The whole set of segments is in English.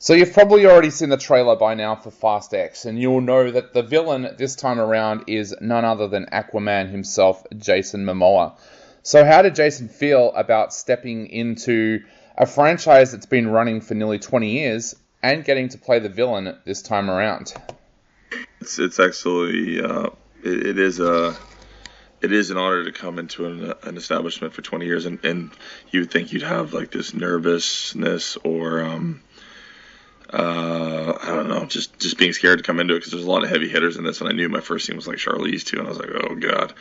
So you've probably already seen the trailer by now for Fast X, and you'll know that the villain this time around is none other than Aquaman himself, Jason Momoa. So how did Jason feel about stepping into a franchise that's been running for nearly 20 years and getting to play the villain this time around? It's actually it is an honor to come into an establishment for 20 years, and you would think you'd have like this nervousness or I don't know, just being scared to come into it because there's a lot of heavy hitters in this, and I knew my first scene was like Charlize too, and I was like, oh god,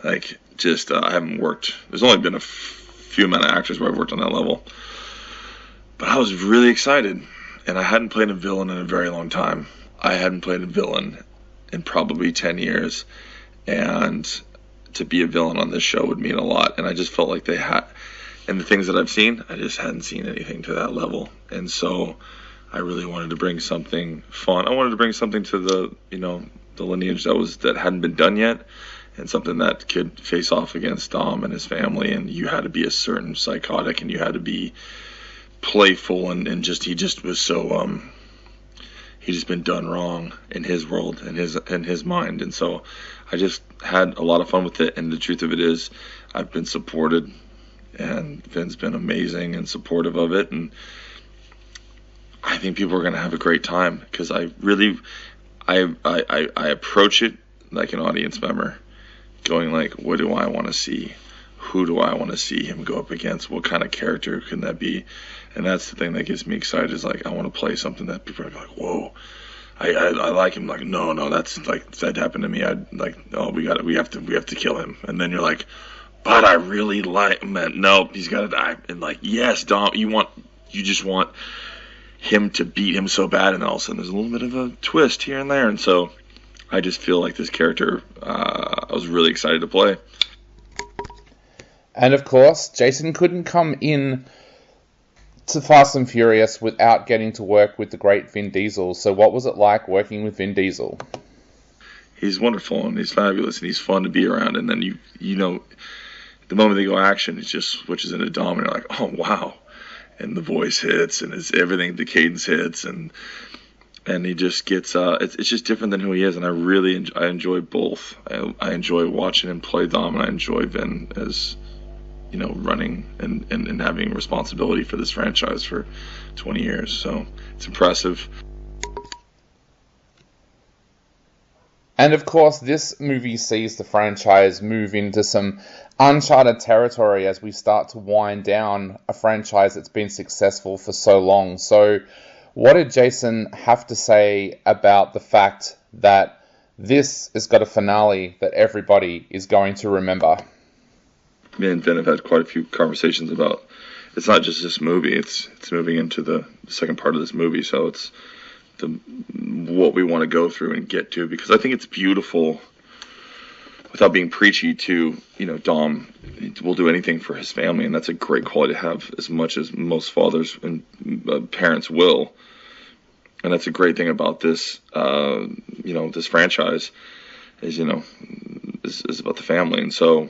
like just I haven't worked. There's only been a few amount of actors where I've worked on that level, but I was really excited, and I hadn't played a villain in a very long time. I hadn't played a villain in probably 10 years, and to be a villain on this show would mean a lot, and I just felt like they had, and the things that I've seen, I just hadn't seen anything to that level, and so I really wanted to bring something fun. I wanted to bring something to the lineage that hadn't been done yet, and something that could face off against Dom and his family. And you had to be a certain psychotic, and you had to be playful, and he just was so he just been done wrong in his world and his mind. And so I just had a lot of fun with it. And the truth of it is, I've been supported, and Vin's been amazing and supportive of it, and I think people are going to have a great time because I approach it like an audience member, going like, what do I want to see? Who do I want to see him go up against? What kind of character can that be? And that's the thing that gets me excited, is like, I want to play something that people are like, whoa, I like him. Like, no, that's like, if that happened to me, I'd like, oh, we have to kill him. And then you're like, but I really like him. No, he's got to die. And like, yes, Dom, you just want him to beat him so bad, and all of a sudden there's a little bit of a twist here and there, and so I just feel like this character I was really excited to play. And of course, Jason couldn't come in to Fast and Furious without getting to work with the great Vin Diesel. So what was it like working with Vin Diesel? He's wonderful, and he's fabulous, and he's fun to be around, and then you know the moment they go action, it just switches into Dom, and you're like, oh wow. And the voice hits, and everything, the cadence hits, and he just gets it's just different than who he is, and I enjoy both. I enjoy watching him play Dom, and I enjoy Vin as running and having responsibility for this franchise for 20 years. So it's impressive. And of course, this movie sees the franchise move into some uncharted territory as we start to wind down a franchise that's been successful for so long. So what did Jason have to say about the fact that this has got a finale that everybody is going to remember? Me and Vin have had quite a few conversations about, it's not just this movie, it's moving into the second part of this movie, so it's what we want to go through and get to, because I think it's beautiful, without being preachy, to, Dom will do anything for his family, and that's a great quality to have, as much as most fathers and parents will. And that's a great thing about this, this franchise is about the family. And so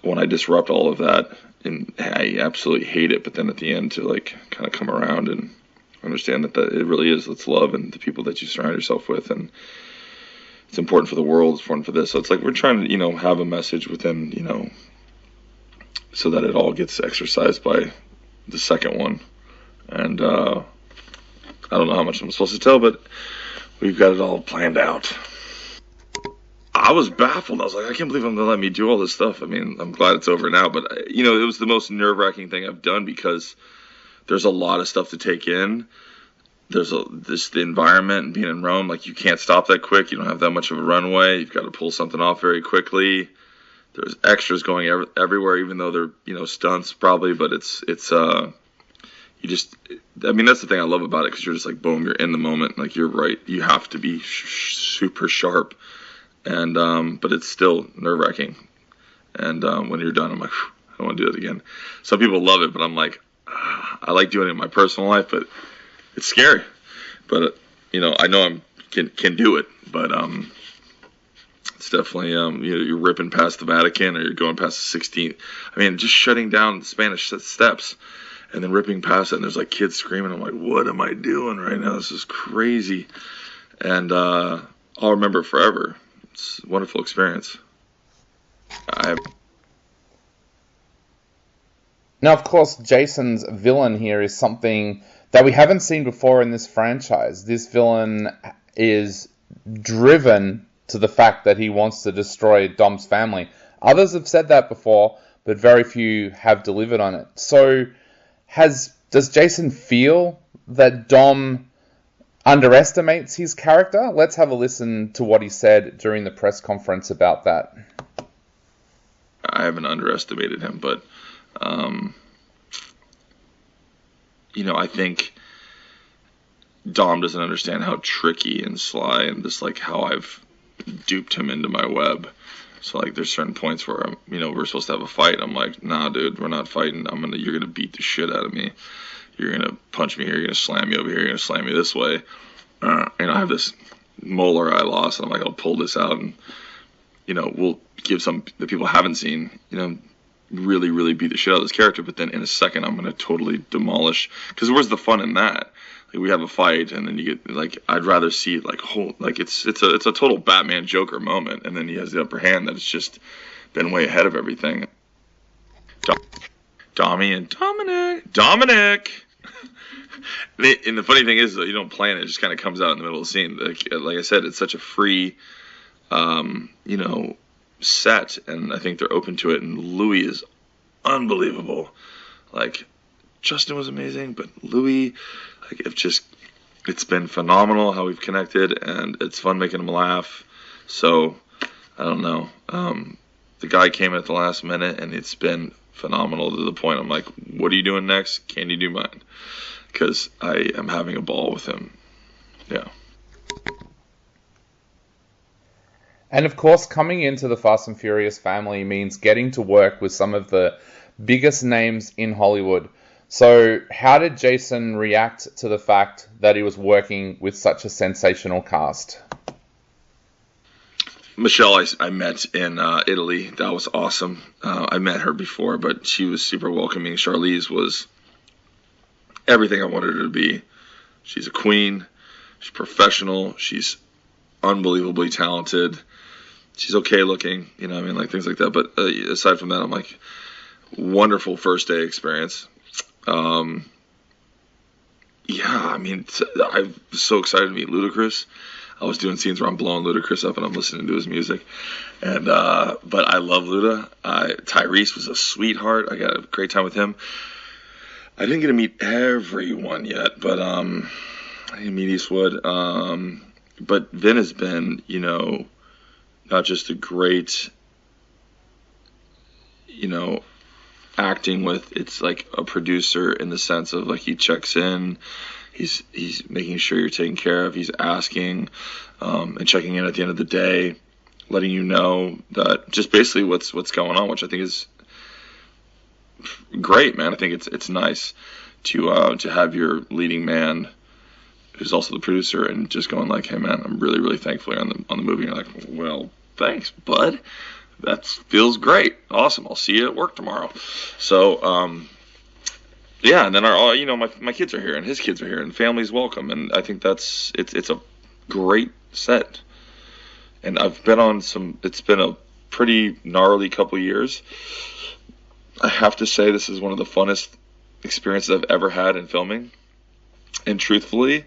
when I disrupt all of that, and I absolutely hate it, but then at the end to like kind of come around and understand that it really is, it's love and the people that you surround yourself with, and it's important for the world, it's important for this. So it's like we're trying to, have a message within, so that it all gets exercised by the second one. And I don't know how much I'm supposed to tell, but we've got it all planned out. I was baffled. I was like, I can't believe I'm going to let me do all this stuff. I mean, I'm glad it's over now, but, it was the most nerve-wracking thing I've done, because there's a lot of stuff to take in. There's the environment and being in Rome, like you can't stop that quick. You don't have that much of a runway. You've got to pull something off very quickly. There's extras going everywhere, even though they're, stunts probably, but it's that's the thing I love about it, because you're just like, boom, you're in the moment. Like, you're right. You have to be super sharp. And, but it's still nerve-wracking. And when you're done, I'm like, I don't want to do it again. Some people love it, but I'm like, I like doing it in my personal life, but it's scary. But, I know I can do it, but it's definitely, you're ripping past the Vatican, or you're going past the 16th. I mean, just shutting down the Spanish steps. and then ripping past it, and there's like kids screaming. I'm like, what am I doing right now? This is crazy. And I'll remember it forever. It's a wonderful experience. Now, of course, Jason's villain here is something that we haven't seen before in this franchise. This villain is driven to the fact that he wants to destroy Dom's family. Others have said that before, but very few have delivered on it. So, does Jason feel that Dom underestimates his character? Let's have a listen to what he said during the press conference about that. I haven't underestimated him, but I think Dom doesn't understand how tricky and sly and just like how I've duped him into my web. So like there's certain points where we're supposed to have a fight. I'm like, nah, dude, we're not fighting. You're gonna beat the shit out of me. You're gonna punch me here. You're gonna slam me over here. You're gonna slam me this way. And I have this molar I lost, and I'm like, I'll pull this out, and we'll give some that people haven't seen, really, really beat the shit out of this character. But then in a second, I'm gonna totally demolish. Because where's the fun in that? Like we have a fight, and then you get like I'd rather see it like it's a total Batman Joker moment, and then he has the upper hand that it's just been way ahead of everything. Dommy and Dominic. And the funny thing is, though, you don't plan it; it just kind of comes out in the middle of the scene. Like I said, it's such a free, set, and I think they're open to it. And Louis is unbelievable. Like Justin was amazing, but Louis, like it's been phenomenal how we've connected, and it's fun making him laugh. So I don't know. The guy came in at the last minute, and it's been phenomenal to the point I'm like, what are you doing next? Can you do mine? Because I am having a ball with him. Yeah. And of course, coming into the Fast and Furious family means getting to work with some of the biggest names in Hollywood. So how did Jason react to the fact that he was working with such a sensational cast? Michelle, I met in Italy. That was awesome. I met her before, but she was super welcoming. Charlize was everything I wanted her to be. She's a queen. She's professional. She's unbelievably talented. She's okay looking, like things like that. But aside from that, I'm like, wonderful first day experience. I'm so excited to meet Ludacris. I was doing scenes where I'm blowing Ludacris up and I'm listening to his music. And but I love Luda. Tyrese was a sweetheart. I got a great time with him. I didn't get to meet everyone yet, but I didn't meet Eastwood. But Vin has been, not just a great, acting with. It's like a producer in the sense of like he checks in. He's making sure you're taken care of. He's asking and checking in at the end of the day, letting you know that just basically what's going on, which I think is great, man. I think it's nice to have your leading man, who's also the producer, and just going like, hey man, I'm really, really thankful you're on the movie. And you're like, well, thanks, bud. That feels great. Awesome. I'll see you at work tomorrow. So yeah, and then my kids are here, and his kids are here, and family's welcome, and I think it's a great set. And I've been on it's been a pretty gnarly couple years. I have to say this is one of the funnest experiences I've ever had in filming. And truthfully,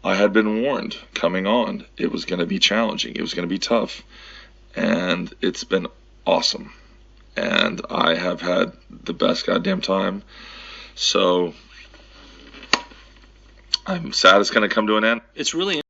I had been warned coming on it was going to be challenging. It was going to be tough. And it's been awesome. And I have had the best goddamn time. So I'm sad it's going to come to an end. It's really